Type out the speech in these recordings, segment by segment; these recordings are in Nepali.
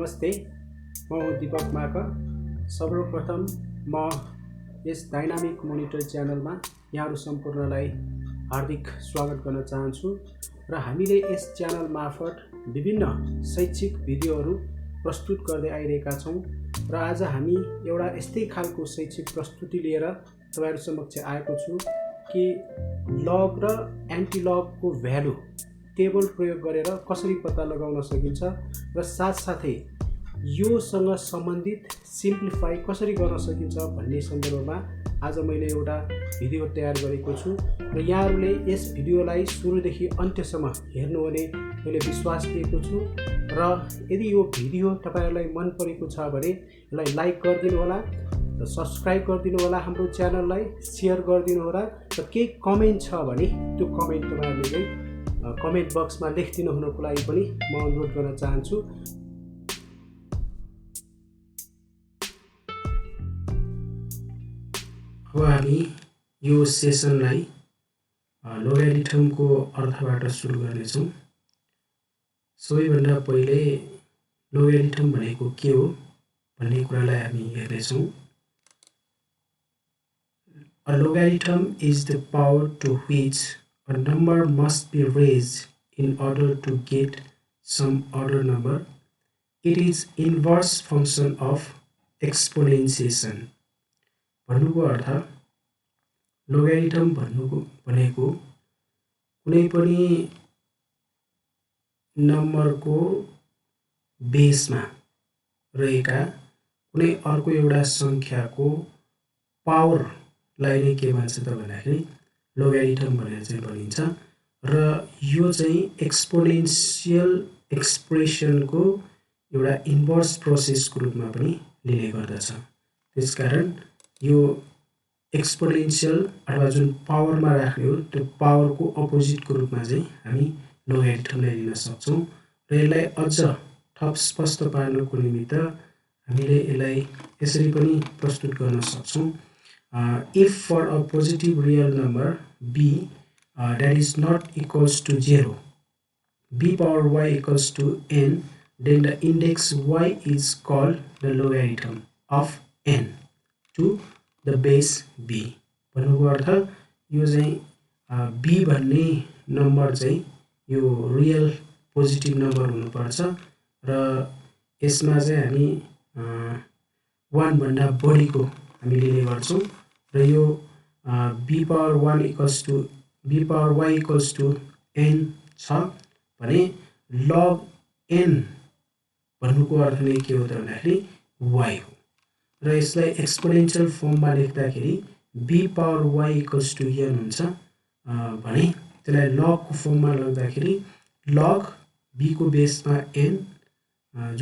नमस्ते, म हुँ दीपक माकर। सर्वप्रथम म यस डाइनामिक मोनिटर च्यानलमा यहाँहरू सम्पूर्णलाई हार्दिक स्वागत गर्न चाहन्छु र हामीले यस च्यानल मार्फत विभिन्न शैक्षिक भिडियोहरू प्रस्तुत गर्दै आइरहेका छौँ र आज हामी एउटा यस्तै खालको शैक्षिक प्रस्तुति लिएर तपाईहरु समक्ष आएको छु कि लग र एन्टिलगको भ्यालु टेबल प्रयोग गरेर कसरी पत्ता लगाउन सकिन्छ र साथसाथै योसँग सम्बन्धित सिम्प्लिफाई कसरी गर्न सकिन्छ भन्ने सन्दर्भमा आज मैले एउटा भिडियो तयार गरेको छु र यहाँहरूले यस भिडियोलाई सुरुदेखि अन्त्यसम्म हेर्नुहुने मैले विश्वास दिएको छु र यदि यो भिडियो तपाईहरुलाई मन परेको छ भने यसलाई लाइक गरिदिनु होला र सब्स्क्राइब गरिदिनु होला हाम्रो च्यानललाई, शेयर गरिदिनु होला र केही कमेन्ट छ भने त्यो कमेन्ट तपाईहरुले कमेन्ट बक्समा लेखिदिनु हुनको लागि पनि म अनुरोध गर्न चाहन्छु। अब हामी यो सेसनलाई लोगारिथमको अर्थबाट सुरु गर्नेछौँ। सबैभन्दा पहिले लोगारिथम भनेको के हो भन्ने कुरालाई हामी हेर्नेछौँ। A logarithm is the power to which a number must be raised in order to get some other number. It is inverse function of exponentiation. भन्नुको अर्थ लोगारिथम भनेको कुनै पनि नम्बरको बेसमा रहेका कुनै अर्को एउटा संख्याको पावरलाई नै के भन्छ त भन्दाखेरि लोगारिथम भनेर चाहिँ भनिन्छ र यो चाहिँ एक्सपोनेन्शियल एक्सप्रेसनको एउटा इन्भर्स प्रोसेसको रूपमा पनि लिने गर्दछ। त्यसकारण यो एक्सपोनेन्शियल अथवा जुन पावरमा राख्ने हो त्यो पावरको अपोजिटको रूपमा चाहिँ हामी लोगारिथमलाई लिन सक्छौँ र यसलाई अझ थप स्पष्ट पार्नको निमित्त हामीले यसलाई यसरी पनि प्रस्तुत गर्न सक्छौँ। If for a positive real number b that is not equals to 0, b power y equals to n, then the index y is called the logarithm of n to the base b. भन्नुको अर्थ यो चाहिँ b भन्ने नम्बर चाहिँ यो रियल पोजिटिभ नम्बर हुनुपर्छ र यसमा चाहिँ हामी 1 भन्दा बढीको हामी लिने गर्छौँ र यो b power 1 equals to b power y equals to n छ भने log n भन्नुको अर्थ नै के हो त भन्दाखेरि y हो र यसलाई एक्सपोनेन्शियल फर्ममा लेख्दाखेरि b power y equals to n हुन्छ भने त्यसलाई log को फर्ममा लेख्दाखेरि log b को बेसमा n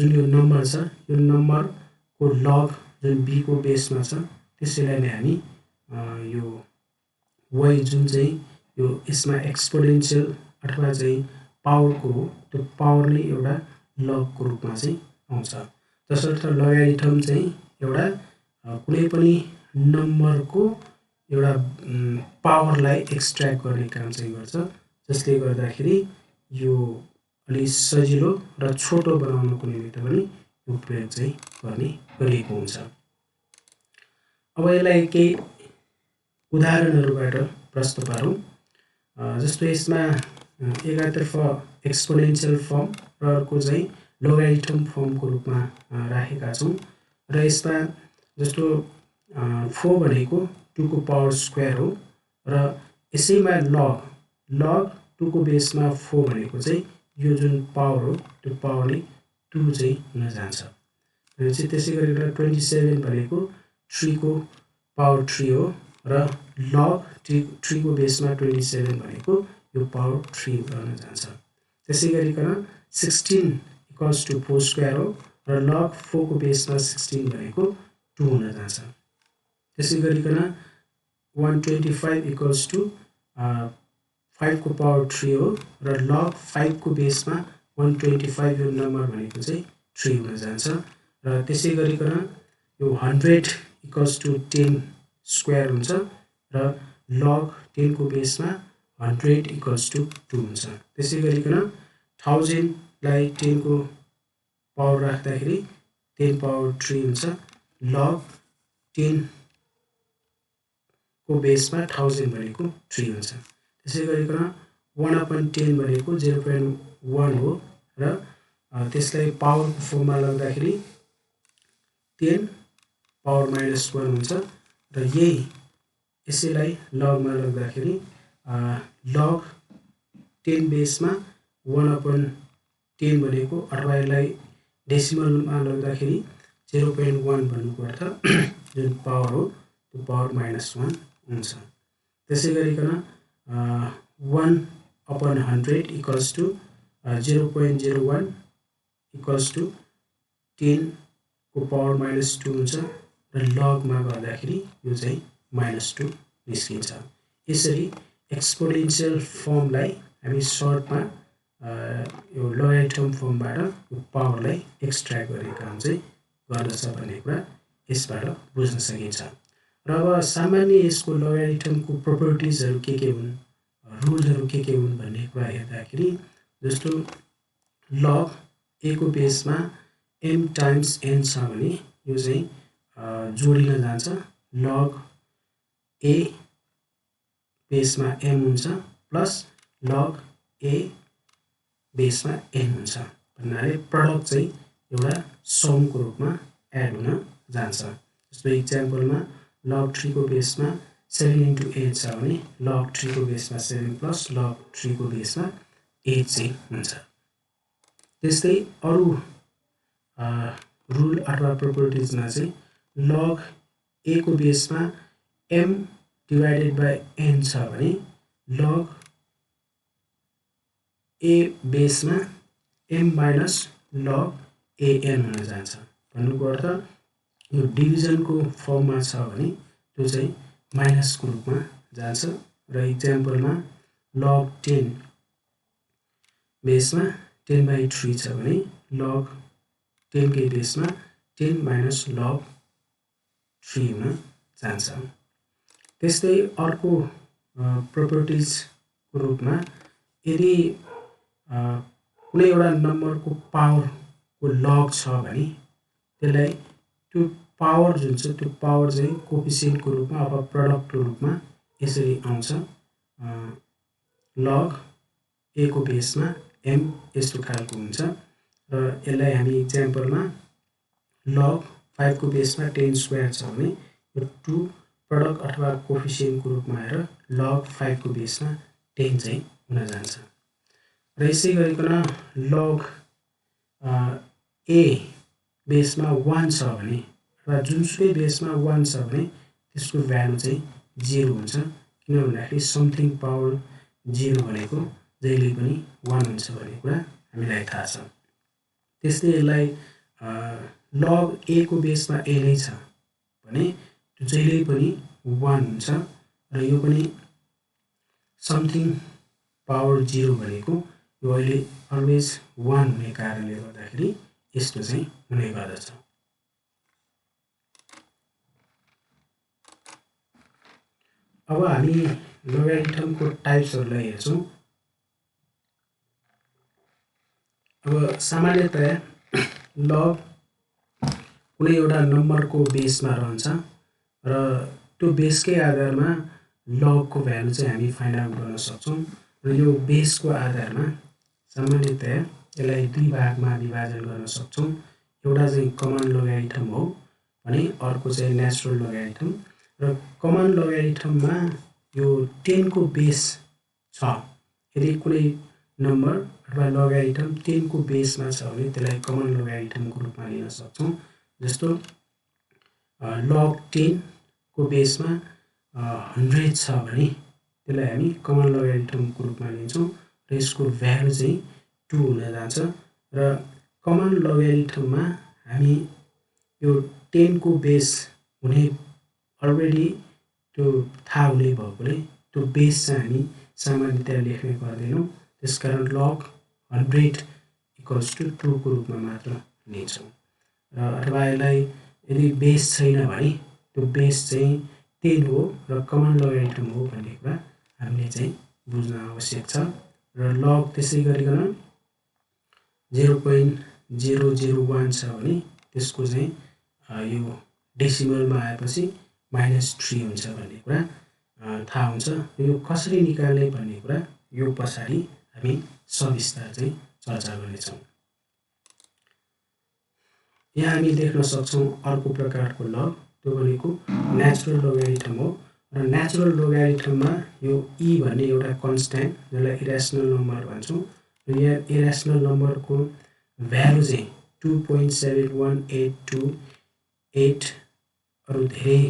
जुन यो नम्बर छ यो नम्बरको log जुन b को बेसमा छ त्यसैलाई नै हामी यो y जुन चाहिँ यो यसमा एक्सपोनेन्शियल अथवा चाहिँ पावरको हो त्यो पावर नै एउटा log को रूपमा चाहिँ आउँछ। तसर्थ लोगारिथम चाहिँ एउटा कुनै पनि नम्बरको एउटा पावरलाई एक्सट्र्याक्ट गर्ने काम चाहिँ गर्छ जसले गर्दाखेरि यो अलि सजिलो र छोटो बनाउनको निमित्त पनि यो प्रयोग चाहिँ गरिएको हुन्छ। अब यसलाई केही उदाहरणहरूबाट प्रस्तुत पारौँ। जस्तो यसमा एकातर्फ एक्सपोनेन्शियल फर्म र अर्को चाहिँ लोगारिथम फर्मको रूपमा राखेका छौँ र यसमा जस्तो 4 भनेको 2 को पावर स्क्वायर हो र यसैमा log 2 को बेसमा 4 भनेको चाहिँ यो जुन पावर हो त्यो पावर नै 2 चाहिँ हुन जान्छ। भनेपछि त्यसै गरेर 27 भनेको 3 को पावर 3 हो र log 3 को बेसमा 27 भनेको यो पावर 3 हुन जान्छ। त्यसै गरिकन 16 इक्वल्स टु 4 स्क्वायर हो र log 4 को बेसमा 16 भनेको 2 हुन जान्छ। त्यसै गरिकन 125 इक्वल्स टु 5 को पावर 3 हो र log 5 को बेसमा 125 यो नम्बर भनेको चाहिँ 3 हुन जान्छ र त्यसै गरिकन यो 100 इक्वल्स टु 10 स्क्वायर हुन्छ र log 10 को बेसमा 100 इक्वल्स टु 2 हुन्छ। त्यसै गरिकन 1000 लाई 10 को पावर राख्दाखेरि 10 पावर 3 हुन्छ log 10 को बेसमा 1000 भनेको 3 हुन्छ। त्यसै गरिकन 1/10 भनेको 0.1 हो र त्यसलाई पावरको फर्ममा लग्दाखेरि 10 पावर -1 हुन्छ र यसैलाई लगमा लग्दाखेरि log 10 बेसमा 1/10 भनेको अथवा यसलाई डेसिमलमा लग्दाखेरि 0.1 भन्नुको अर्थ जुन पावर हो त्यो पावर -1 हुन्छ। त्यसै गरिकन 1/100 इक्वल्स टु 0.01 इक्वल्स टु 10 को पावर -2 हुन्छ र लगमा गर्दाखेरि यो चाहिँ -2 निस्किन्छ। यसरी एक्सपोनेन्शियल फर्मलाई हामी सर्टमा यो लोगारिथम फर्मबाट यो पावरलाई एक्सट्र्याक्ट गर्ने काम चाहिँ गर्दछ भन्ने कुरा यसबाट बुझ्न सकिन्छ। र अब सामान्य यसको लोगारिथमको प्रोपर्टिजहरू के हुन्, रुलहरू के हुन् भन्ने कुरा हेर्दाखेरि जस्तो log a को बेसमा m टाइम्स n छ भने यो चाहिँ जोडिन जान्छ log a बेसमा m हुन्छ प्लस log a बेसमा n हुन्छ भन्नाले प्रडक्ट चाहिँ एउटा समको रूपमा एड हुन जान्छ। जस्तो इक्जाम्पलमा log 3 को बेसमा 7 × 8 छ भने log 3 को बेसमा 7 प्लस log 3 को बेसमा 8 चाहिँ हुन्छ। त्यस्तै अरू रुल अथवा प्रोपर्टिजमा चाहिँ log a को बेसमा m डिवाइडेड बाई n छ भने log a बेसमा m minus log an हुन जान्छ। भन्नुको अर्थ यो डिभिजनको फर्ममा छ भने त्यो चाहिँ माइनसको रूपमा जान्छ र इक्जाम्पलमा log 10 बेसमा 10/3 छ भने log 10 के बेसमा 10 माइनस log 3 हुन जान्छ। त्यस्तै अर्को प्रोपर्टिजको रूपमा यदि कुनै एउटा नम्बरको पावरको लग छ भने त्यसलाई त्यो पावर जुन छ त्यो पावर चाहिँ कोफिसिएन्टको रूपमा अथवा प्रडक्टको रूपमा यसरी आउँछ log a को बेसमा m यस्तो खालको हुन्छ र यसलाई हामी इक्जाम्पलमा log 5 को बेसमा 10 स्क्वायर छ भने यो 2 प्रडक्ट अथवा कोफिसिएन्टको रूपमा आएर log 5 को बेसमा 10 चाहिँ हुन जान्छ। र यसै गरिकन log a बेसमा 1 छ भने र जुनसुकै बेसमा 1 छ भने त्यसको भ्यालु चाहिँ 0 हुन्छ किन भन्दाखेरि समथिङ पावर 0 भनेको जहिले पनि 1 हुन्छ भन्ने कुरा हामीलाई थाहा छ। त्यस्तै यसलाई log a को बेसमा a नै छ भने त्यो जहिले पनि 1 हुन्छ र यो पनि समथिङ पावर 0 भनेको यो अहिले अलवेज 1 हुने कारणले गर्दाखेरि यस्तो चाहिँ हुने गर्दछ। अब हामी लोगारिथमको टाइप्सहरूलाई हेर्छौँ। अब सामान्यतया लग कुनै एउटा नम्बरको बेसमा रहन्छ र त्यो बेसकै आधारमा लगको भ्यालु चाहिँ हामी फाइन्ड आउट गर्न सक्छौँ र यो बेसको आधारमा सामान्यतया यसलाई दुई भागमा विभाजन गर्न सक्छौँ। एउटा चाहिँ कमन लोगारिथम हो भने अर्को चाहिँ नेचुरल लोगारिथम र कमन लोगारिथममा यो 10 को बेस छ। यदि कुनै नम्बर अथवा लोगारिथम 10 को बेसमा छ भने त्यसलाई कमन लोगारिथमको रूपमा लिन सक्छौँ। जस्तो log 10 को बेसमा 100 छ भने त्यसलाई हामी कमन लोगारिथमको रूपमा लिन्छौँ र यसको भ्यालु चाहिँ 2 हुन जान्छ र कमन लोगारिथममा हामी यो 10 को बेस हुने अलरेडी त्यो थाहा हुने भएकोले त्यो बेस चाहिँ हामी सामान्यतया लेख्ने गर्दैनौँ। त्यसकारण log 100 इक्वल्स टु 2 को रूपमा मात्र लिन्छौँ र अथवा यसलाई यदि बेस छैन भने त्यो बेस चाहिँ 10 हो र कमन लोगारिथम हो भन्ने कुरा हामीले चाहिँ बुझ्न आवश्यक छ। र log त्यसै गरिकन 001 छ भने त्यसको चाहिँ यो डेसिमलमा आएपछि -3 हुन्छ भन्ने कुरा थाहा हुन्छ। यो कसरी निकाल्ने भन्ने कुरा यो पछाडि हामी सविस्तार चाहिँ चर्चा गर्नेछौँ। यहाँ हामी देख्न सक्छौँ अर्को प्रकारको लग, त्यो भनेको नेचुरल लोगारिथम हो र नेचुरल लोगारिथममा यो e भन्ने एउटा कन्स्ट्यान्ट जसलाई इरेसनल नम्बर भन्छौँ र यहाँ इरेसनल नम्बरको भ्यालु चाहिँ 2.71828 अरू धेरै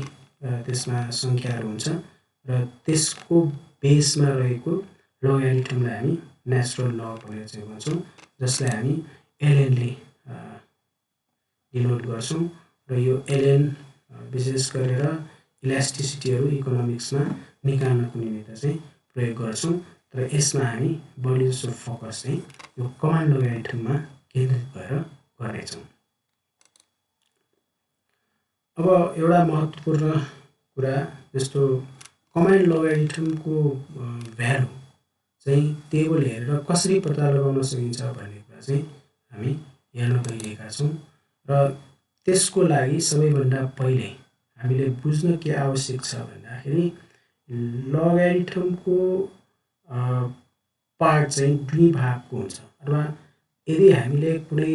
त्यसमा सङ्ख्याहरू हुन्छ र त्यसको बेसमा रहेको लोगारिथमलाई हामी नेचुरल लग भनेर चाहिँ भन्छौँ, जसलाई हामी एलएनले डिनोट गर्छौँ र यो एलएन विशेष गरेर इलास्टिसिटीहरू इकोनोमिक्समा निकाल्नको निमित्त चाहिँ प्रयोग गर्छौँ। तर यसमा हामी बढी जसो फोकस चाहिँ यो कमान्ड लोगारिथममा केन्द्रित भएर गर्नेछौँ। अब एउटा महत्त्वपूर्ण कुरा, जस्तो कमान्ड लोगारिथमको भ्यालु चाहिँ टेबल हेरेर कसरी पत्ता लगाउन सकिन्छ भन्ने कुरा चाहिँ हामी हेर्न गइरहेका छौँ र त्यसको लागि सबैभन्दा पहिले हामीले बुझ्न के आवश्यक छ भन्दाखेरि लोगारिथमको पार्ट चाहिँ दुई भागको हुन्छ। अथवा यदि हामीले कुनै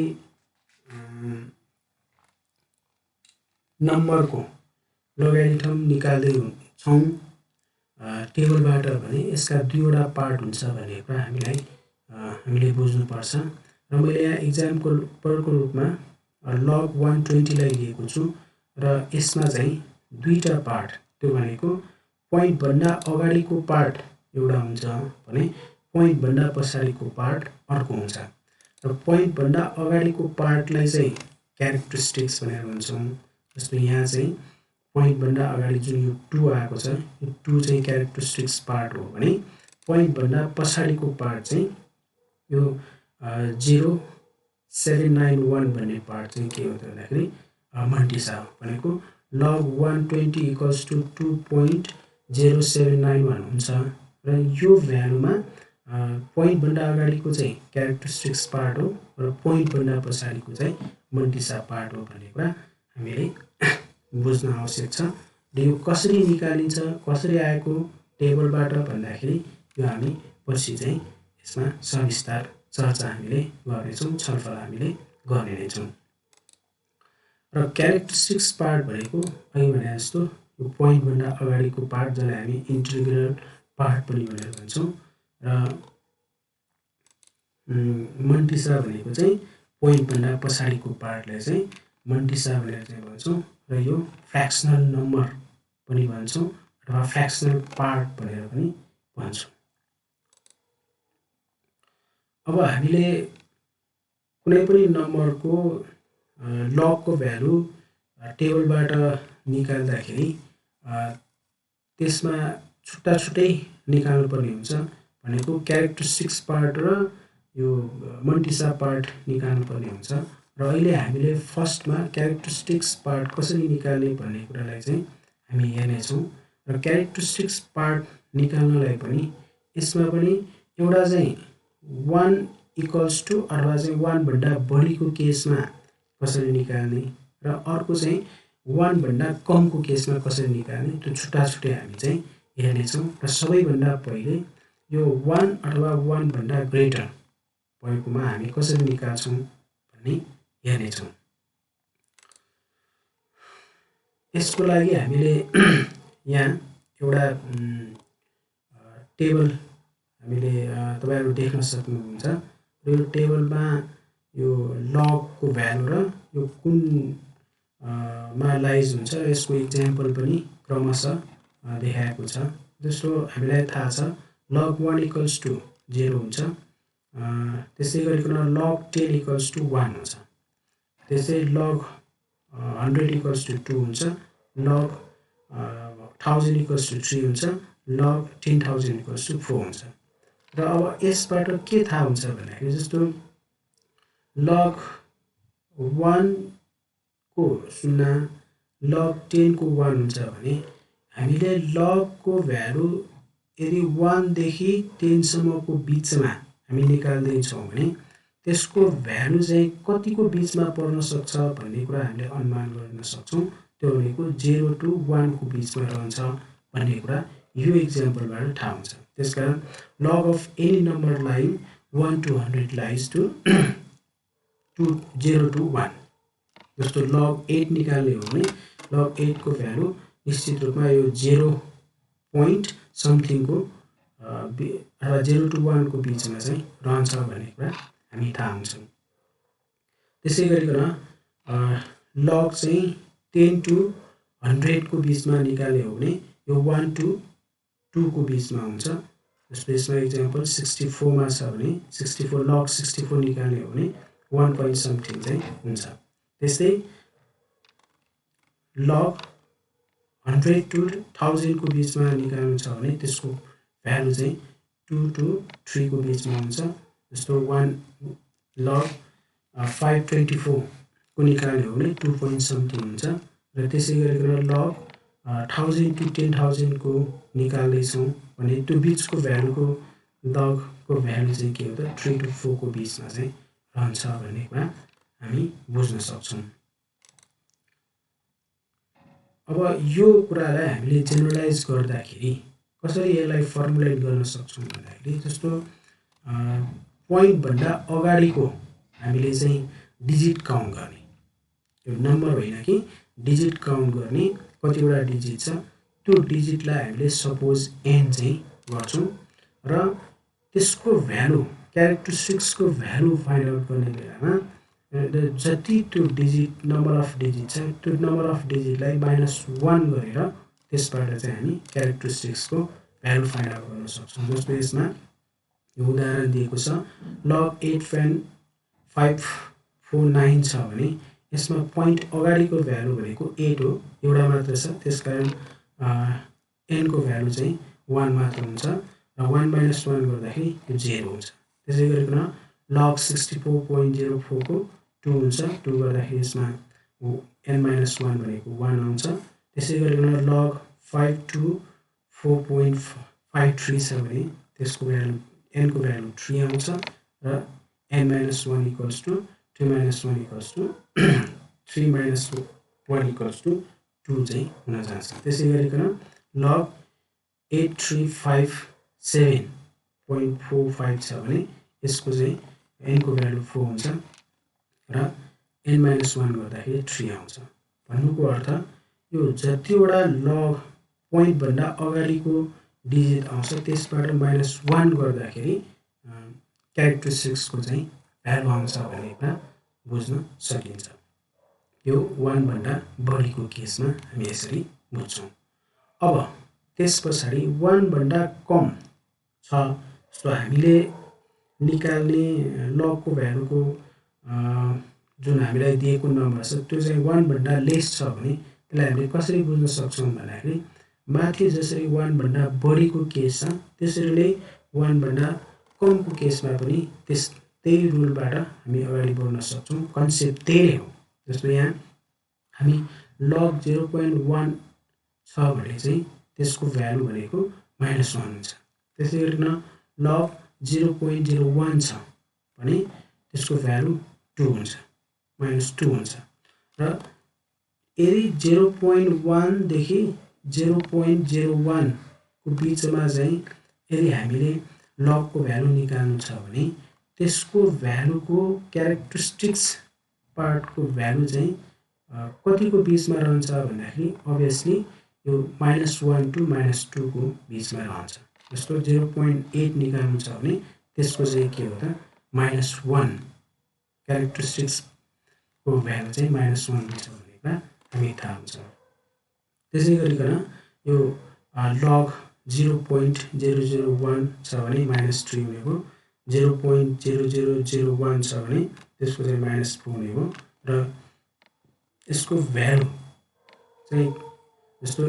नम्बरको लोगारिथम निकाल्दै छौँ टेबलबाट भने यसका दुईवटा पार्ट हुन्छ भन्ने कुरा हामीले बुझ्नुपर्छ। र मैले यहाँ इक्जाम्पलको रूपमा लग 120 लाई लिएको छु र यसमा चाहिँ दुईटा पार्ट, त्यो भनेको पोइन्टभन्दा अगाडिको पार्ट एउटा हुन्छ भने पोइन्टभन्दा पछाडिको पार्ट अर्को हुन्छ। र पोइन्टभन्दा अगाडिको पार्टलाई चाहिँ क्यारेक्टरिस्टिक्स भनेर भन्छौँ। जस्तो यहाँ चाहिँ पोइन्टभन्दा अगाडि जुन यो 2 आएको छ, यो 2 चाहिँ क्यारेक्टरिस्टिक्स पार्ट हो भने पोइन्टभन्दा पछाडिको पार्ट चाहिँ यो 0791 भन्ने पार्ट चाहिँ के हो त भन्दाखेरि मन्टिसा हो। भनेको लग 120 = 2.0791 हुन्छ र यो भ्यालुमा पोइन्टभन्दा अगाडिको चाहिँ क्यारेक्टरिस्टिक्स पार्ट हो र पोइन्टभन्दा पछाडिको चाहिँ मन्टिसा पार्ट हो भन्ने कुरा हामीले बुझ्न आवश्यक छ। र यो कसरी निकालिन्छ, कसरी आएको टेबलबाट भन्दाखेरि यो हामी पछि चाहिँ यसमा सविस्तार चर्चा हामीले गर्नेछौँ, छलफल हामीले गर्ने नै छौँ। र क्यारेक्टरिस्टिक्स पार्ट भनेको अघि भने जस्तो यो पोइन्टभन्दा अगाडिको पार्ट जसलाई हामी इन्टिग्रल पार्ट पनि भनेर भन्छौँ र मन्टिसा भनेको चाहिँ पोइन्टभन्दा पछाडिको पार्टलाई चाहिँ मन्टिसा भनेर चाहिँ भन्छौँ र यो फ्र्याक्सनल नम्बर पनि भन्छौँ अथवा फ्र्याक्सनल पार्ट भनेर पनि भन्छौँ। अब हामीले कुनै पनि नम्बरको लगको भ्यालु टेबलबाट निकाल्दाखेरि त्यसमा छुट्टा छुट्टै निकाल्नुपर्ने हुन्छ। भनेको क्यारेक्टरिस्टिक्स पार्ट र यो मन्टिसा पार्ट निकाल्नुपर्ने हुन्छ। र अहिले हामीले फर्स्टमा क्यारेक्टरिस्टिक्स पार्ट कसरी निकाल्ने भन्ने कुरालाई चाहिँ हामी हेर्नेछौँ। र क्यारेक्टरिस्टिक्स पार्ट निकाल्नलाई पनि यसमा पनि एउटा चाहिँ 1 = अथवा चाहिँ 1 भन्दा बढीको केसमा कसरी निकाल्ने र अर्को चाहिँ 1 भन्दा कमको केसमा कसरी निकाल्ने, त्यो छुट्टा छुट्टै हामी चाहिँ हेर्नेछौँ। र सबैभन्दा पहिले यो 1 अथवा 1 भन्दा ग्रेटर भएकोमा हामी कसरी निकाल्छौँ भन्ने हेर्नेछौँ। यसको लागि हामीले यहाँ एउटा टेबल हामीले तपाईहरु देख्न सक्नुहुन्छ र यो टेबलमा यो लगको भ्यालु र यो कुन मा लाइज हुन्छ यसको इक्जाम्पल पनि क्रमशः देखाएको छ। जस्तो हामीलाई थाहा छ log 1 = 0 हुन्छ, त्यसै गरिकन log 10 = 1 हुन्छ, त्यसै log 100 = 2 हुन्छ, log 1000 = 3 हुन्छ, log 10,000 = 4 हुन्छ। र अब यसबाट के थाहा हुन्छ भन्दाखेरि जस्तो log 1 को 0 log 10 को 1 हुन्छ भने हामीले log को भ्यालु यदि 1 देखि 10 सम्मको बीचमा हामी निकाल्दै छौं भने त्यसको भ्यालु चाहिँ कतिको बिचमा पर्न सक्छ भन्ने कुरा हामीले अनुमान गर्न सक्छौँ। त्यो भनेको 0 to 1 को बिचमा रहन्छ भन्ने कुरा यो इक्जाम्पलबाट थाहा हुन्छ। त्यसकारण log of any number lying 1 to 100 lies to 0 to 1। जस्तो log 8 निकाल्ने हो भने log 8 को भ्यालु निश्चित रूपमा यो 0 point something को अथवा 0 to 1 को बिचमा चाहिँ रहन्छ भन्ने कुरा हामी थाहा हुन्छ। त्यसै गरिकन log चाहिँ 10 to 100 को बिचमा निकाल्ने हो भने यो 1 to 2 को बिचमा हुन्छ। जस्तो यसमा इक्जाम्पल 64 मा छ भने 64 log 64 निकाल्ने हो भने 1 point something चाहिँ हुन्छ। त्यस्तै log 100 to 1000 को बिचमा निकाल्नु छ भने त्यसको भ्यालु चाहिँ 2 to 3 को बिचमा हुन्छ। जस्तो 1 log 524 को निकाल्ने हो भने 2 point something हुन्छ। र त्यसै गरिकन log 1000 to 10000 को निकाल्दैछौँ भने त्यो बिचको भ्यालुको लगको भ्यालु चाहिँ के हो त 3 to 4 को बिचमा चाहिँ रहन्छ भन्ने कुरा हामी बुझ्न सक्छौँ। अब यो कुरालाई हामीले जेनरलाइज गर्दाखेरि कसरी यसलाई फर्मुलेट गर्न सक्छौँ भन्दाखेरि जस्तो पोइन्ट भन्दा अगाडिको हामीले चाहिँ डिजिट काउन्ट गर्ने, यो नम्बर होइन कि डिजिट काउन्ट गर्ने कतिवटा डिजिट छ त्यो डिजिटलाई हामीले सपोज n चाहिँ गर्छौँ र त्यसको भ्यालु क्यारेक्टरिस्टिक्सको भ्यालु फाइन्ड आउट गर्ने बेलामा जति त्यो डिजिट नम्बर अफ डिजिट छ त्यो नम्बर अफ डिजिटलाई -1 गरेर त्यसबाट चाहिँ हामी क्यारेक्टरिस्टिक्सको भ्यालु फाइन्ड आउट गर्न सक्छौँ। जस्तो यसमा यो उदाहरण दिएको छ log 8.549 छ भने यसमा पोइन्ट अगाडिको भ्यालु भनेको 8 हो, एउटा मात्र छ, त्यसकारण n को भ्यालु चाहिँ 1 मात्र हुन्छ र 1 - 1 गर्दाखेरि यो 0 हुन्छ। त्यसै गरिकन log 64.04 को 2 हुन्छ, 2 गर्दाखेरि यसमा n - 1 भनेको 1 आउँछ। त्यसै गरिकन log 524.53 छ भने त्यसको भ्यालु n को भ्यालु 3 आउँछ र n - 1 equals to 2 - 1 equals to 3 - 1 equals to 2 चाहिँ हुन जान्छ। त्यसै गरिकन log 8357.45 छ भने यसको चाहिँ n को भ्यालु 4 हुन्छ र n - 1 गर्दाखेरि 3 आउँछ। भन्नुको अर्थ यो जतिवटा लग पोइन्ट भन्दा अगाडिको डिजिट आउँछ त्यसबाट -1 गर्दाखेरि क्यारेक्टरिस्टिक्सको चाहिँ भ्यालु आउँछ भन्ने कुरा बुझ्न सकिन्छ। यो 1 भन्दा बढीको केसमा हामी यसरी बुझ्छौँ। अब त्यस पछाडि 1 भन्दा कम छ जस्तो हामीले निकाल्ने लगको भ्यालुको जुन हामीलाई दिएको नम्बर छ त्यो चाहिँ 1 भन्दा लेस छ भने त्यसलाई हामीले कसरी बुझ्न सक्छौँ भन्दाखेरि माथि जसरी 1 भन्दा बढीको केस छ त्यसरी नै 1 भन्दा कमको केसमा पनि त्यही रुलबाट हामी अगाडि बढ्न सक्छौँ। कन्सेप्ट त्यही हो। जस्तो यहाँ हामी log 0.1 छ भने चाहिँ त्यसको भ्यालु भनेको -1 हुन्छ। त्यसै गरिकन log 0.01 छ भने त्यसको भ्यालु 2 हुन्छ, -2 हुन्छ। र यदि 0.1 देखि 0.01 को बिचमा चाहिँ यदि हामीले लगको भ्यालु निकाल्नु छ भने त्यसको भ्यालुको क्यारेक्टरिस्टिक्स पार्टको भ्यालु चाहिँ कतिको बिचमा रहन्छ भन्दाखेरि अभियसली यो -1 to -2 को बिचमा रहन्छ। जस्तो 0.8 निकाल्नु छ भने त्यसको चाहिँ के हो त -1 क्यारेक्टरिस्टिक्सको भ्यालु चाहिँ -1 हुन्छ भन्ने कुरा हामी थाहा हुन्छ। त्यसै गरिकन यो log 0.001 छ भने -3 हुने भयो, 0.0001 छ भने त्यसको चाहिँ -4 हुने भयो र यसको भ्यालु चाहिँ जस्तो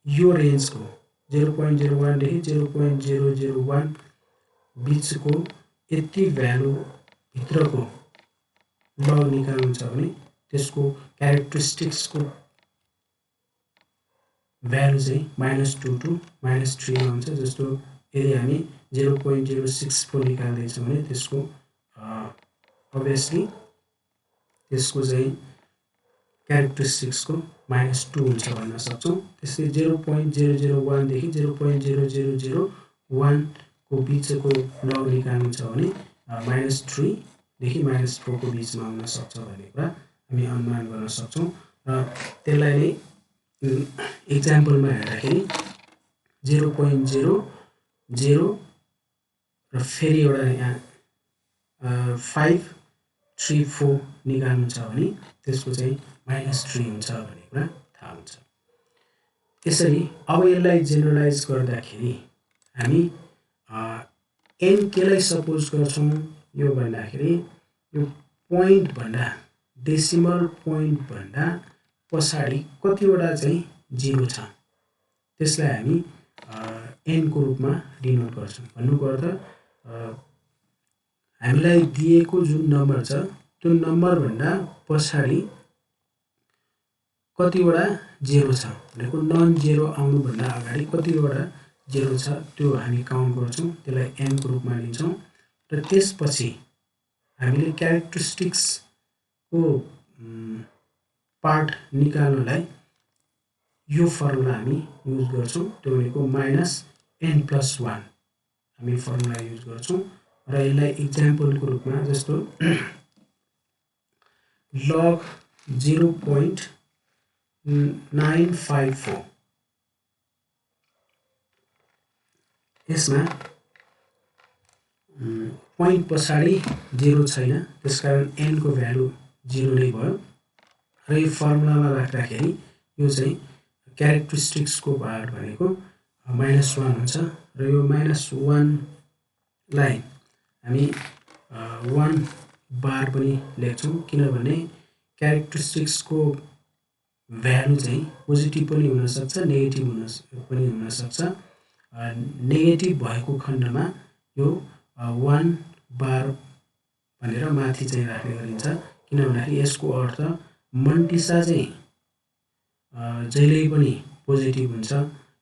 यो रेन्जको 0.01 देखि 0.001 बिचको यति भ्यालु भित्रको लग निकाल्नु छ भने त्यसको क्यारेक्टरिस्टिक्सको भ्यालु चाहिँ -2 to -3 हुन्छ। जस्तो यदि हामी 0.064 निकाल्दैछौँ भने त्यसको अभियसली त्यसको चाहिँ क्यारेक्टरिस्टिक्सको -2 हुन्छ भन्न सक्छौँ। त्यसै 0.001 देखि 0.0001 को बिचको लग निकाल्नु छ भने -3 देखि -4 को बिचमा हुन सक्छ भन्ने कुरा हामी अनुमान गर्न सक्छौँ। र त्यसलाई नै एक्जाम्पलमा हेर्दाखेरि 0.00 र फेरि एउटा यहाँ 534 निकाल्नु छ भने त्यसको चाहिँ -3 हुन्छ भन्ने कुरा थाहा हुन्छ। त्यसरी अब यसलाई जेनरलाइज गर्दाखेरि हामी n केलाई सपोज गर्छौँ यो भन्दाखेरि यो पोइन्ट भन्दा डेसिमल पोइन्ट भन्दा पछाडि कतिवटा चाहिँ 0 छ त्यसलाई हामी n को रूपमा डिनोट गर्छौँ। भन्नुको अर्थ हामीलाई दिएको जुन नम्बर छ त्यो नम्बर भन्दा पछाडि कतिवटा 0 छ भनेको नन 0 आउनु भन्दा अगाडि कतिवटा 0 छ त्यो हामी काउन्ट गर्छौँ, त्यसलाई n को रूपमा लिन्छौँ। र त्यसपछि हामीले क्यारेक्टरिस्टिक्स को पार्ट निकाल्नलाई यो फर्मुला हामी युज गर्छौँ, त्यो भनेको -n+1 हामी फर्मुला युज गर्छौँ। र यसलाई इक्जाम्पलको रूपमा जस्तो log 0.954 यसमा पोइन्ट पछाडि 0 छैन, त्यसकारण n को भ्यालु 0 नै भयो। र यो फर्मुलामा राख्दाखेरि यो चाहिँ क्यारेक्टरिस्टिक्सको पार्ट भनेको -1 हुन्छ। र यो -1 लाई हामी 1 बार पनि लेख्छौँ, किनभने क्यारेक्टरिस्टिक्सको भ्यालु चाहिँ पोजिटिभ पनि हुनसक्छ नेगेटिभ पनि हुनसक्छ। नेगेटिभ भएको खण्डमा यो 1 बार भनेर माथि चाहिँ राख्ने गरिन्छ, किनभने यसको अर्थ मन्टिसा चाहिँ जहिल्यै पनि पोजिटिभ हुन्छ,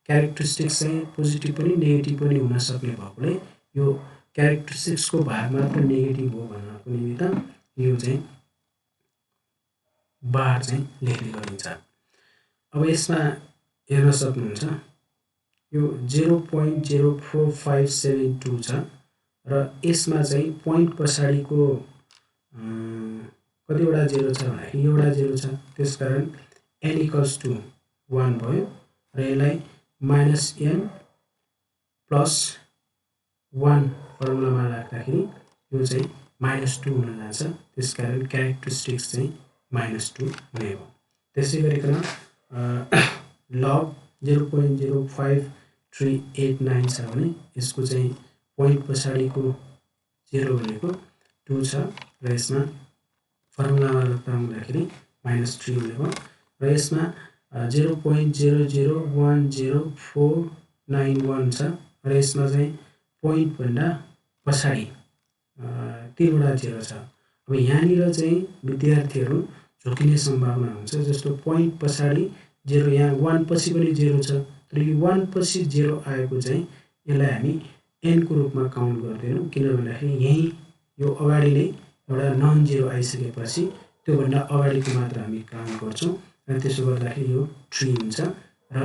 क्यारेक्टरिस्टिक्स चाहिँ पोजिटिभ पनि नेगेटिभ पनि हुन सक्ने भएकोले यो क्यारेक्टरिस्टिक्सको भाग मात्र नेगेटिभ हो भन्नको निमित्त यो चाहिँ बार चाहिँ लेख्ने गरिन्छ। अब यसमा हेर्न सक्नुहुन्छ यो 0.04572 छ र यसमा चाहिँ पोइन्ट पछाडिको कतिवटा 0 छ भन्दाखेरि एउटा 0 छ, त्यसकारण n = 1 भयो। र यसलाई -n+1 फर्मुलामा राख्दाखेरि यो चाहिँ -2 हुन जान्छ, त्यसकारण क्यारेक्टरिस्टिक्स चाहिँ -2 हुने भयो। त्यसै गरिकन log 0.05389 छ भने यसको चाहिँ पोइन्ट पछाडिको 0 भनेको 2 छ र यसमा फर्मुलामा राख्दाखेरि -3 हुने भयो। र यसमा 0.0010491 छ र यसमा चाहिँ पोइन्ट भन्दा पछाडि 3 वटा 0 छ। अब यहाँनिर चाहिँ विद्यार्थीहरू झुकिने सम्भावना हुन्छ, जस्तो पोइन्ट पछाडि 0, यहाँ 1 पछि पनि 0 छ, तर यो 1 पछि 0 आएको चाहिँ यसलाई हामी n को रूपमा काउन्ट गर्दैनौँ, किनभने यही यो अगाडि नै एउटा नन 0 आइसकेपछि त्योभन्दा अगाडिको मात्र हामी काउन्ट गर्छौँ। र त्यसो गर्दाखेरि यो 3 हुन्छ र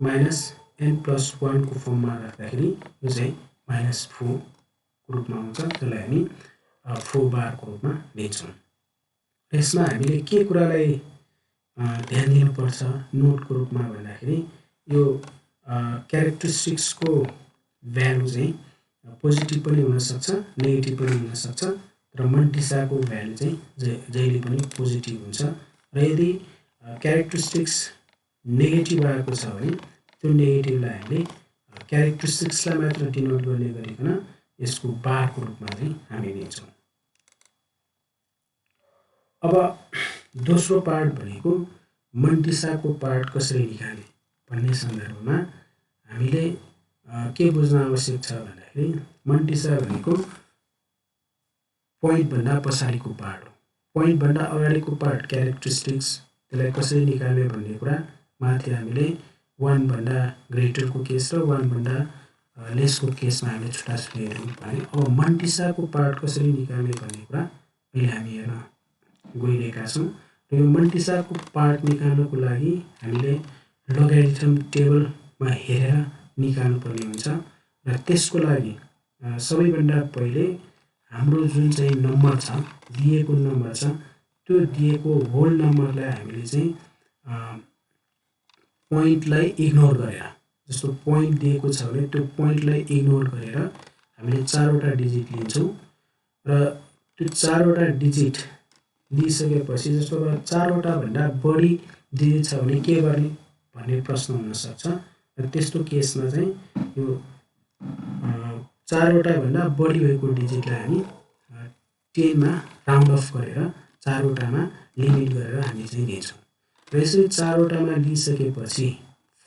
-n+1 को फर्ममा राख्दाखेरि यो चाहिँ -4 को रूपमा हुन्छ, त्यसलाई हामी 4 बार को रूपमा लिन्छौँ। यसमा हामीले के कुरालाई ध्यान दिनुपर्छ नोटको रूपमा भन्दाखेरि यो क्यारेक्टरिस्टिक्सको भ्यालु चाहिँ पोजिटिभ पनि हुनसक्छ नेगेटिभ पनि हुनसक्छ, र मन्टिसाको भ्यालु चाहिँ जहिले पनि पोजिटिभ हुन्छ। र यदि क्यारेक्टरिस्टिक्स नेगेटिभ आएको छ भने त्यो नेगेटिभलाई हामीले क्यारेक्टरिस्टिक्सलाई मात्र डिनोट गर्ने गरिकन यसको बारको रूपमा चाहिँ हामी लिन्छौँ। अब दोस्रो पार्ट भनेको मन्टिसाको पार्ट कसरी निकाल्ने भन्ने सन्दर्भमा हामीले के बुझ्न आवश्यक छ भन्दाखेरि मन्टिसा भनेको पोइन्ट भन्दा पछाडिको पार्ट हो। पोइन्ट भन्दा अगाडिको पार्ट क्यारेक्टरिस्टिक्स, त्यसलाई कसरी निकाल्ने भन्ने कुरा माथि हामीले 1 भन्दा ग्रेटरको केस र 1 भन्दा लेसको केसमा हामीले छुट्टा छुट्टै हेर्यौँ भने अब मन्टिसाको पार्ट कसरी निकाल्ने भन्ने कुरा अहिले हामी हेर्न गइरहेका छौँ र यो मन्टिसाको पार्ट निकाल्नको लागि हामीले लोगारिथम टेबलमा हेरेर निकाल्नुपर्ने हुन्छ र त्यसको लागि सबैभन्दा पहिले हाम्रो जुन चाहिँ नम्बर छ, दिएको नम्बर छ, त्यो दिएको होल नम्बरलाई हामीले चाहिँ पोइन्टलाई इग्नोर गरेर, जस्तो पोइन्ट दिएको छ भने त्यो पोइन्टलाई इग्नोर गरेर हामीले 4वटा डिजिट लिन्छौँ र त्यो 4वटा डिजिट लिइसकेपछि, जस्तो अब 4वटा भन्दा बढी डिजिट छ भने के गर्ने भन्ने प्रश्न हुनसक्छ र त्यस्तो केसमा चाहिँ यो 4वटा भन्दा बढी भएको डिजिटलाई हामी 10 मा राउन्ड अफ गरेर 4वटामा लिमिट गरेर हामी चाहिँ लिन्छौँ र यसरी 4वटामा लिइसकेपछि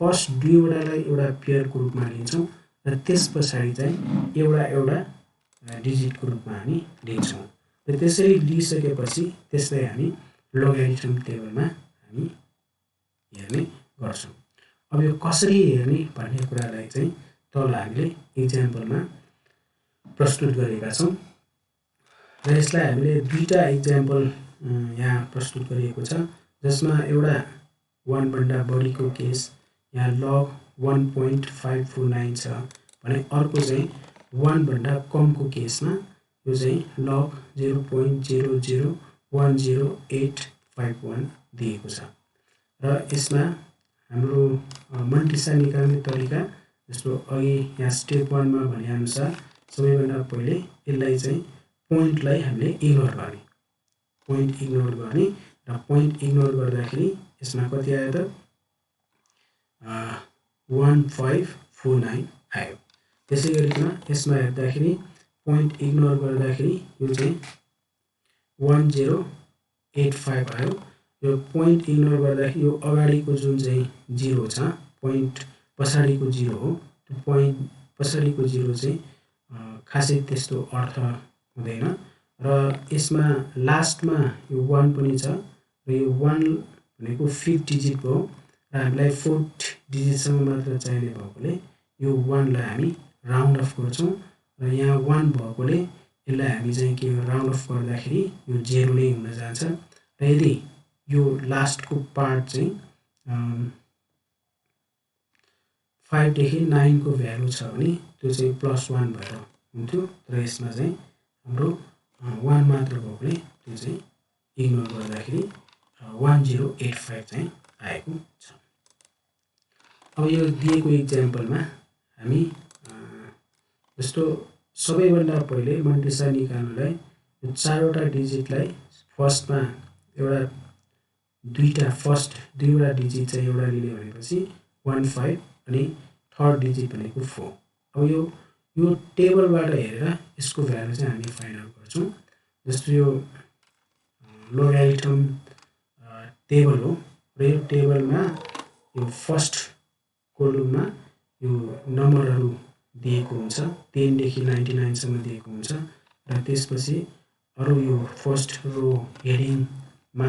फर्स्ट 2वटालाई एउटा पेयरको रूपमा लिन्छौँ र त्यस पछाडि चाहिँ एउटा डिजिटको रूपमा हामी लिन्छौँ र त्यसरी लिइसकेपछि त्यसलाई हामी लोगारिथम टेबलमा हामी हेर्ने गर्छौँ। अब यो कसरी हेर्ने भन्ने कुरालाई चाहिँ तल हामीले इक्जाम्पलमा प्रस्तुत गरेका छौँ र यसलाई हामीले 2टा इक्जाम्पल यहाँ प्रस्तुत गरिएको छ, जसमा एउटा 1 भन्दा बढीको केस यहाँ लग 1.549 छ भने अर्को चाहिँ 1 भन्दा कमको केसमा यो चाहिँ लग 0.0010851 दिएको छ र यसमा हाम्रो मन्टिसा निकाल्ने तरिका जस्तो अघि यहाँ स्टेप 1 मा भनेअनुसार सबैभन्दा पहिले यसलाई चाहिँ पोइन्टलाई हामीले इग्नोर गर्ने, पोइन्ट इग्नोर गर्ने र पोइन्ट इग्नोर गर्दाखेरि यसमा कति आयो त 1549 आयो। त्यसै गरिकन यसमा हेर्दाखेरि पोइन्ट इग्नोर गर्दाखेरि यो चाहिँ 1085 आयो। यो पोइन्ट इग्नोर गर्दाखेरि यो अगाडिको जुन चाहिँ 0 छ, पोइन्ट पछाडिको 0 हो, त्यो पोइन्ट पछाडिको 0 चाहिँ खासै त्यस्तो अर्थ हुँदैन र यसमा लास्टमा यो 1 पनि छ र यो 1 भनेको 5th डिजिट भयो र हामीलाई 4th डिजिटसम्म मात्र चाहिने भएकोले यो 1 लाई हामी राउन्ड अफ गर्छौँ र यहाँ 1 भएकोले यसलाई हामी चाहिँ के राउन्ड अफ गर्दाखेरि यो 0 नै हुन जान्छ र यदि यो लास्टको पार्ट चाहिँ 5 देखि 9 को भ्यालु छ भने त्यो चाहिँ +1 भएर हुन्थ्यो र यसमा चाहिँ हाम्रो 1 मात्र भएकोले त्यो चाहिँ इग्नोर गर्दाखेरि 1085 चाहिँ आएको छ। अब यो दिएको इक्जाम्पलमा हामी जस्तो सबैभन्दा पहिले मन्टिसा निकाल्नलाई यो 4वटा डिजिटलाई फर्स्टमा फर्स्ट 2वटा डिजिट चाहिँ एउटा लिने भनेपछि 15 अनि थर्ड डिजिट भनेको 4। अब यो टेबलबाट हेरेर यसको भ्यालु चाहिँ हामी फाइन्ड आउट गर्छौँ। जस्तो यो लोगारिथम टेबल हो र यो टेबलमा यो फर्स्ट कोलममा यो नम्बरहरू दिएको हुन्छ, 10 देखि 99 सम्म दिएको हुन्छ र त्यसपछि अरू यो फर्स्ट रो हेडिङमा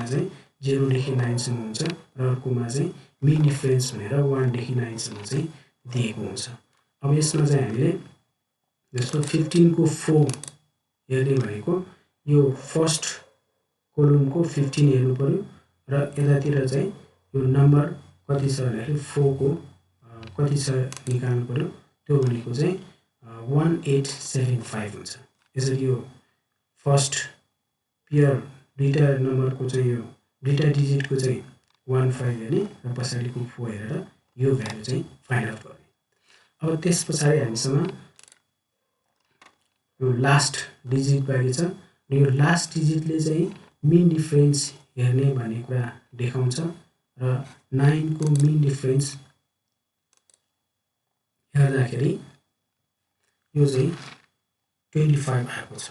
चाहिँ 0 देखि 9 सम्म हुन्छ र अर्कोमा चाहिँ मिन डिफरेन्स भनेर 1 देखि 9 सम्म चाहिँ दिएको हुन्छ। अब यसमा चाहिँ हामीले जस्तो 15 को 4 हेर्ने भनेको यो फर्स्ट कोलमको 15 हेर्नु पर्यो र यतातिर चाहिँ यो नम्बर कति छ भन्दाखेरि 4 को कति छ निकाल्नु पर्यो, त्यो भनेको चाहिँ 1875 हुन्छ। यसरी यो फर्स्ट पेयर दुईटा नम्बरको चाहिँ यो दुईटा डिजिटको चाहिँ 15 हेर्ने र पछाडिको 4 हेरेर यो भ्यालु चाहिँ फाइन्ड आउट गर्ने। अब त्यस पछाडि हामीसँग यो लास्ट डिजिट बाँकी छ र यो लास्ट डिजिटले चाहिँ मिन डिफरेन्स हेर्ने भन्ने कुरा देखाउँछ र 9 को मिन डिफरेन्स हेर्दाखेरि यो चाहिँ 25 आएको छ।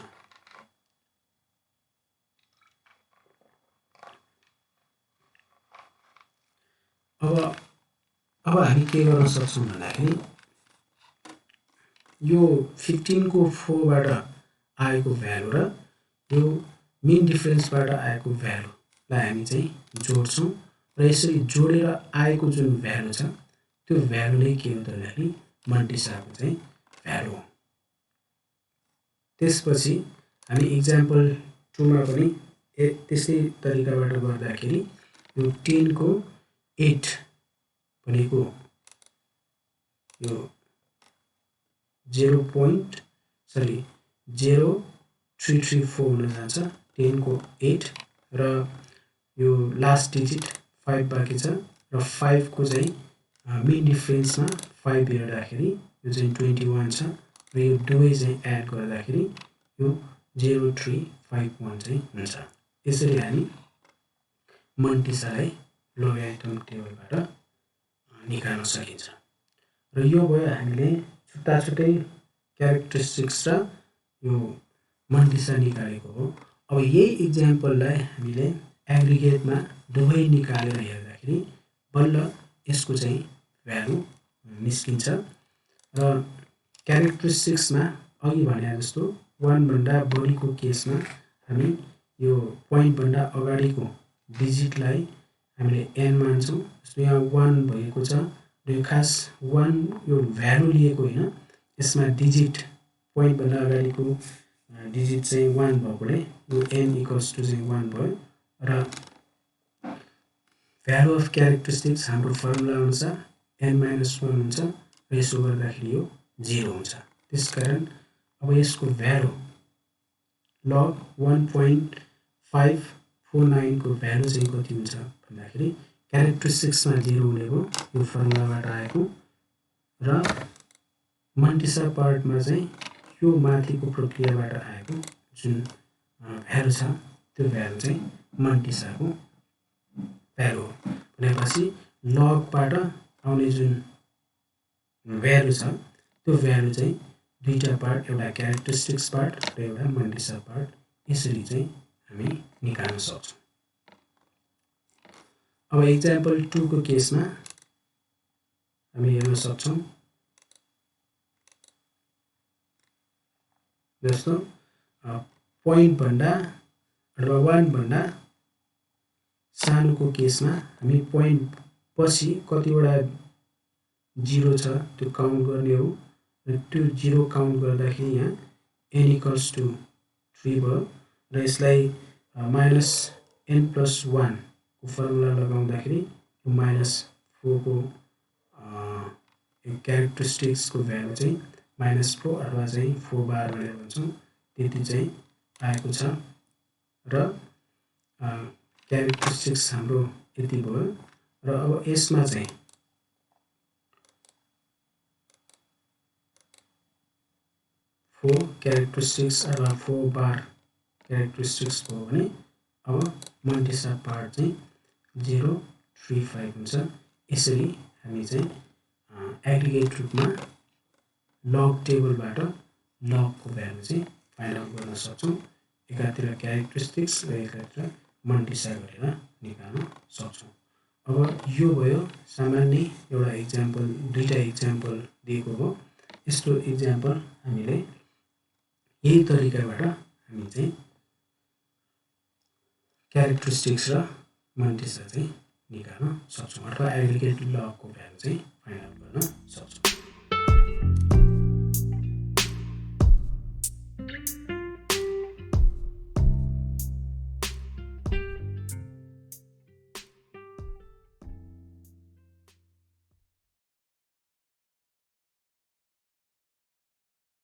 अब हामी के गर्न सक्छौँ भन्दाखेरि यो 15 को 4 बाट आएको भ्यालु र यो मिन डिफरेन्सबाट आएको भ्यालुलाई हामी चाहिँ जोड्छौँ र यसरी जोडेर आएको जुन भ्यालु छ त्यो भ्यालु नै के हो त भन्दाखेरि मन्टिसाको चाहिँ भ्यालु हो। त्यसपछि हामी इक्जाम्पल 2 मा पनि त्यसै तरिकाबाट गर्दाखेरि यो 10 को 8 भनेको यो 0.0334 हुन जान्छ 10 को 8 र यो लास्ट डिजिट 5 बाँकी छ र 5 को चाहिँ मिन डिफरेन्समा 5 हेर्दाखेरि यो चाहिँ 21 छ र यो दुवै चाहिँ एड गर्दाखेरि यो 0351 चाहिँ हुन्छ। यसरी हामी मन्टिसालाई लोगारिथम टेबलबाट निकाल्न सकिन्छ। र यो भयो हामीले छुट्टाछुट्टै क्यारेक्टरिस्टिक्स र यो मन्टिसा निकालेको हो। अब यही इक्जाम्पललाई हामीले एग्रिगेटमा दुवै निकालेर हेर्दाखेरि बल्ल यसको चाहिँ भ्यालु निस्किन्छ र क्यारेक्टरिस्टिक्समा अघि भने जस्तो 1 भन्दा बढीको केसमा हामी यो पोइन्ट भन्दा अगाडिको डिजिटलाई हामीले n मान्छौँ। जस्तो यहाँ 1 भएको छ र यो खास 1 यो भ्यालु लिएको हैन, यसमा डिजिट पोइन्ट भन्दा अगाडिको डिजिट चाहिँ 1 भएकोले यो n इक्वल्स टु चाहिँ 1 भयो र भ्यालु अफ क्यारेक्टरिस्टिक्स हाम्रो फर्मुला अनुसार n-1 हुन्छ र यसो गर्दाखेरि यो 0 हुन्छ। त्यसकारण अब यसको भ्यालु log 1.549 को भ्यालु चाहिँ कति हुन्छ भन्दाखेरि क्यारेक्टरिस्टिक्समा 0 हुनेको यो फर्मुलाबाट आएको र मन्टिसा पार्टमा चाहिँ यो माथिको प्रक्रियाबाट आएको जुन भ्यालु छ त्यो भ्यालु चाहिँ मन्टिसाको भ्यालु हो। भनेपछि लगबाट आउने जुन भ्यालु छ त्यो भ्यालु चाहिँ दुईटा पार्ट, एउटा क्यारेक्टरिस्टिक्स पार्ट र एउटा मन्टिसा पार्ट, यसरी चाहिँ हामी निकाल्न सक्छौँ। अब इक्जाम्पल 2 को केसमा हामी हेर्न सक्छौँ जस्तो पोइन्ट भन्दा अथवा 1 भन्दा सानोको केसमा हामी पोइन्ट पछि कतिवटा 0 छ त्यो काउन्ट गर्ने हो र त्यो 0 काउन्ट गर्दाखेरि यहाँ n इक्वल्स टु 3 भयो र यसलाई -n+1 को फर्मुला लगाउँदाखेरि यो -4 को क्यारेक्टरिस्टिक्सको भ्यालु चाहिँ -4 अथवा चाहिँ 4 बार भनेर भन्छौँ, त्यति चाहिँ आएको छ र क्यारेक्टरिस्टिक्स हाम्रो यति भयो। र अब यसमा चाहिँ फोर क्यारेक्टरिस्टिक्स अथवा 4 बार क्यारेक्टरिस्टिक्स भयो भने अब मन्टिसा पार्ट चाहिँ 035 हुन्छ। यसरी हामी चाहिँ एग्रिगेट रूपमा लग टेबलबाट लगको भ्यालु चाहिँ फाइन्ड आउट गर्न सक्छौँ। एकातिर क्यारेक्टरिस्टिक्स र एकातिर मन्टिसा गरेर निकाल्न सक्छौँ। अब यो भयो सामान्य एउटा इक्जाम्पल, दुईटा इक्जाम्पल दिएको हो। यस्तो इक्जाम्पल हामीले यही तरिकाबाट हामी चाहिँ क्यारेक्टरिस्टिक्स र मन्टिसा चाहिँ निकाल्न सक्छौँ अथवा एग्रिगेट लगको भ्यालु चाहिँ फाइन्ड आउट गर्न सक्छौँ।